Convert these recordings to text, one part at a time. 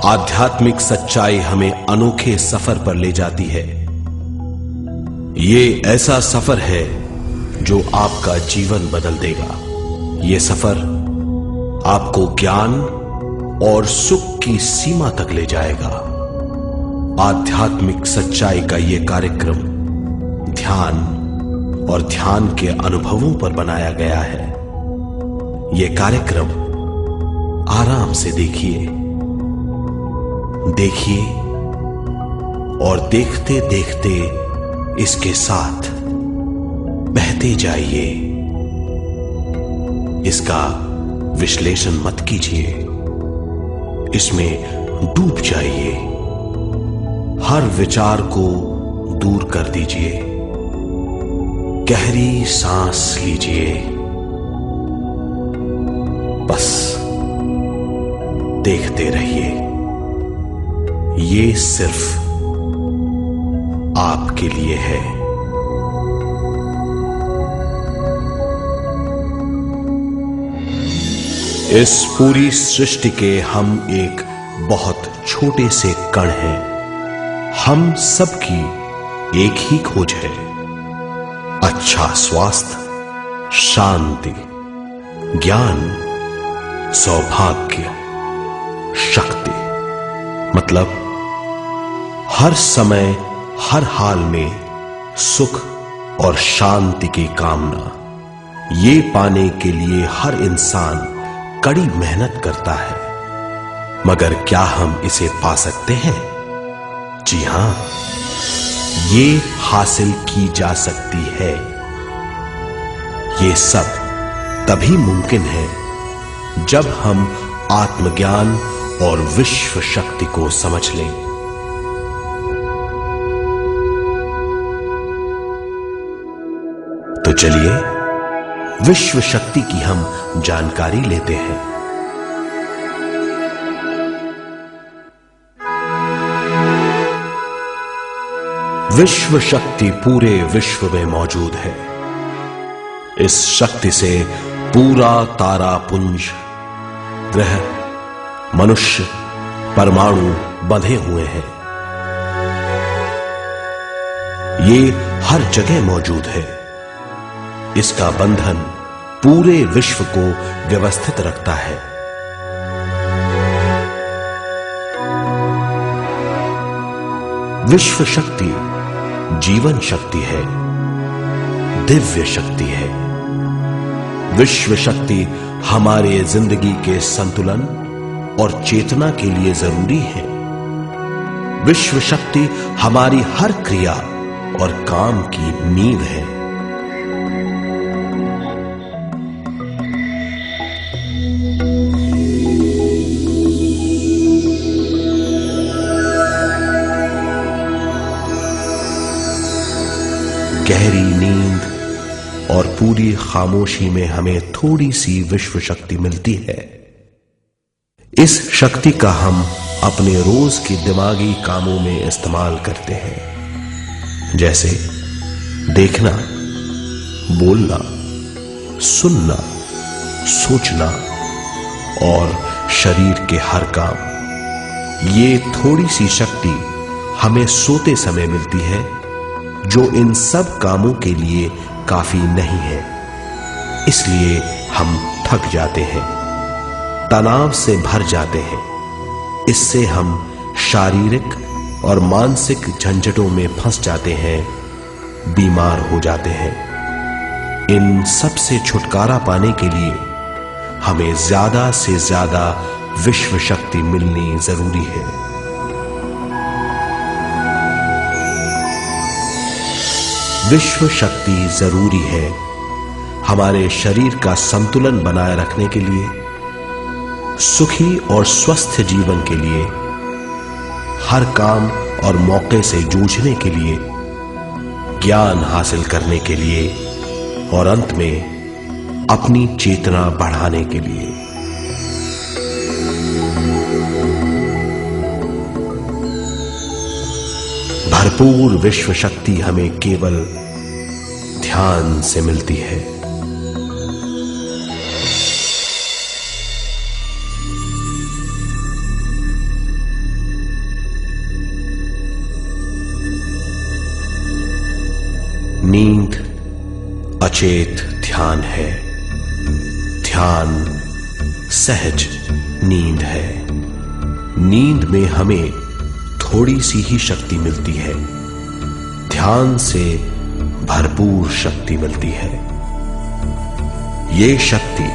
आध्यात्मिक सच्चाई हमें अनोखे सफर पर ले जाती है। ये ऐसा सफर है जो आपका जीवन बदल देगा। ये सफर आपको ज्ञान और सुख की सीमा तक ले जाएगा। आध्यात्मिक सच्चाई का यह कार्यक्रम ध्यान और ध्यान के अनुभवों पर बनाया गया है। यह कार्यक्रम आराम से देखिए और देखते देखते इसके साथ बहते जाइए। इसका विश्लेषण मत कीजिए, इसमें डूब जाइए। हर विचार को दूर कर दीजिए। गहरी सांस लीजिए। बस देखते रहिए। ये सिर्फ आपके लिए है। इस पूरी सृष्टि के हम एक बहुत छोटे से कण हैं। हम सबकी एक ही खोज है, अच्छा स्वास्थ्य, शांति, ज्ञान, सौभाग्य, शक्ति। मतलब हर समय हर हाल में सुख और शांति की कामना। ये पाने के लिए हर इंसान कड़ी मेहनत करता है, मगर क्या हम इसे पा सकते हैं? जी हां, ये हासिल की जा सकती है। ये सब तभी मुमकिन है जब हम आत्मज्ञान और विश्व शक्ति को समझ लें। तो चलिए विश्व शक्ति की हम जानकारी लेते हैं। विश्व शक्ति पूरे विश्व में मौजूद है। इस शक्ति से पूरा तारापुंज, ग्रह, मनुष्य, परमाणु बंधे हुए हैं। ये हर जगह मौजूद है। इसका बंधन पूरे विश्व को व्यवस्थित रखता है। विश्व शक्ति जीवन शक्ति है, दिव्य शक्ति है। विश्व शक्ति हमारे जिंदगी के संतुलन और चेतना के लिए जरूरी है। विश्व शक्ति हमारी हर क्रिया और काम की नींव है। गहरी नींद और पूरी खामोशी में हमें थोड़ी सी विश्व शक्ति मिलती है। इस शक्ति का हम अपने रोज के दिमागी कामों में इस्तेमाल करते हैं, जैसे देखना, बोलना, सुनना, सोचना और शरीर के हर काम। ये थोड़ी सी शक्ति हमें सोते समय मिलती है, जो इन सब कामों के लिए काफी नहीं है। इसलिए हम थक जाते हैं, तनाव से भर जाते हैं। इससे हम शारीरिक और मानसिक झंझटों में फंस जाते हैं, बीमार हो जाते हैं। इन सब से छुटकारा पाने के लिए हमें ज्यादा से ज्यादा विश्व शक्ति मिलनी जरूरी है। विश्व शक्ति जरूरी है हमारे शरीर का संतुलन बनाए रखने के लिए, सुखी और स्वस्थ जीवन के लिए, हर काम और मौके से जूझने के लिए, ज्ञान हासिल करने के लिए और अंत में अपनी चेतना बढ़ाने के लिए। भरपूर विश्व शक्ति हमें केवल ध्यान से मिलती है। नींद अचेत ध्यान है, ध्यान सहज नींद है। नींद में हमें थोड़ी सी ही शक्ति मिलती है, ध्यान से भरपूर शक्ति मिलती है। ये शक्ति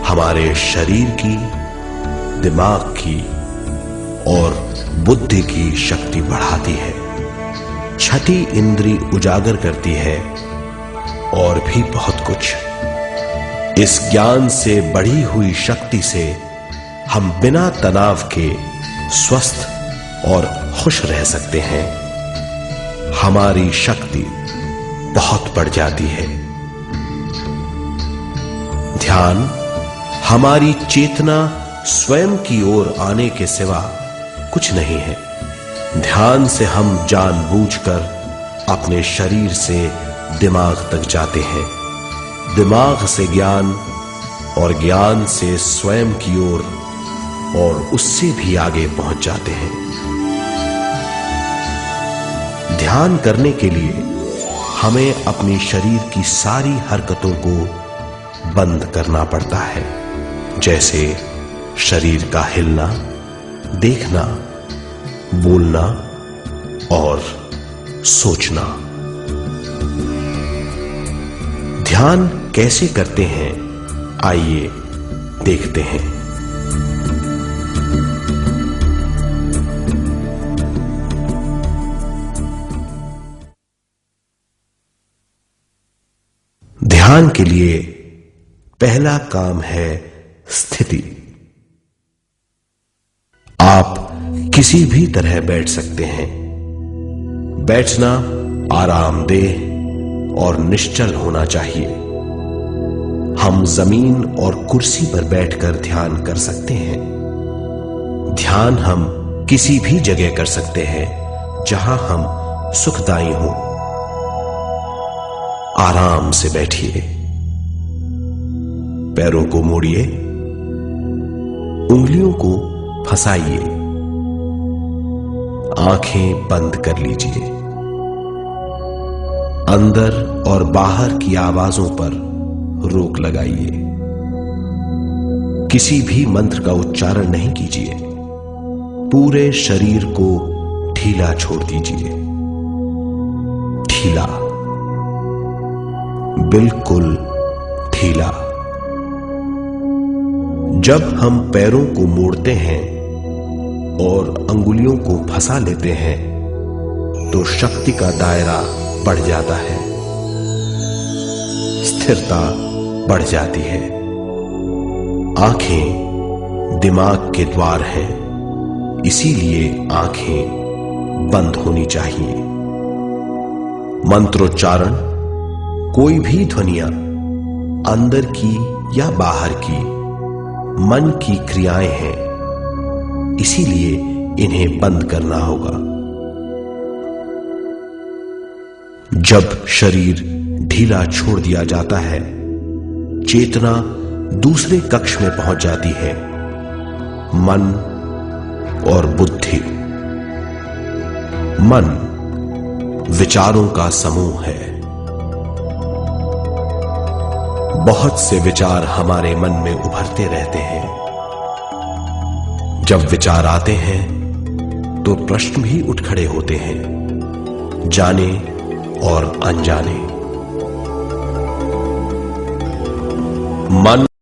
हमारे शरीर की, दिमाग की और बुद्धि की शक्ति बढ़ाती है, छठी इंद्री उजागर करती है और भी बहुत कुछ। इस ज्ञान से बढ़ी हुई शक्ति से हम बिना तनाव के स्वस्थ और खुश रह सकते हैं। हमारी शक्ति बहुत बढ़ जाती है। ध्यान हमारी चेतना स्वयं की ओर आने के सिवा कुछ नहीं है। ध्यान से हम जानबूझकर अपने शरीर से दिमाग तक जाते हैं, दिमाग से ज्ञान और ज्ञान से स्वयं की ओर और उससे भी आगे पहुंच जाते हैं। ध्यान करने के लिए हमें अपने शरीर की सारी हरकतों को बंद करना पड़ता है, जैसे शरीर का हिलना, देखना, बोलना और सोचना। ध्यान कैसे करते हैं, आइए देखते हैं। ध्यान के लिए पहला काम है स्थिति। आप किसी भी तरह बैठ सकते हैं। बैठना आरामदेह और निश्चल होना चाहिए। हम जमीन और कुर्सी पर बैठकर ध्यान कर सकते हैं। ध्यान हम किसी भी जगह कर सकते हैं जहां हम सुखदायी हों। आराम से बैठिए, पैरों को मोड़िए, उंगलियों को फंसाइए, आंखें बंद कर लीजिए। अंदर और बाहर की आवाजों पर रोक लगाइए। किसी भी मंत्र का उच्चारण नहीं कीजिए। पूरे शरीर को ढीला छोड़ दीजिए। ढीला, बिल्कुल ढीला। जब हम पैरों को मोड़ते हैं और अंगुलियों को फंसा लेते हैं तो शक्ति का दायरा बढ़ जाता है, स्थिरता बढ़ जाती है। आंखें दिमाग के द्वार हैं, इसीलिए आंखें बंद होनी चाहिए। मंत्रोच्चारण, कोई भी ध्वनियां अंदर की या बाहर की मन की क्रियाएं हैं, इसीलिए इन्हें बंद करना होगा। जब शरीर ढीला छोड़ दिया जाता है, चेतना दूसरे कक्ष में पहुंच जाती है। मन और बुद्धि। मन विचारों का समूह है। बहुत से विचार हमारे मन में उभरते रहते हैं। जब विचार आते हैं तो प्रश्न भी उठ खड़े होते हैं, जाने और अनजाने। मन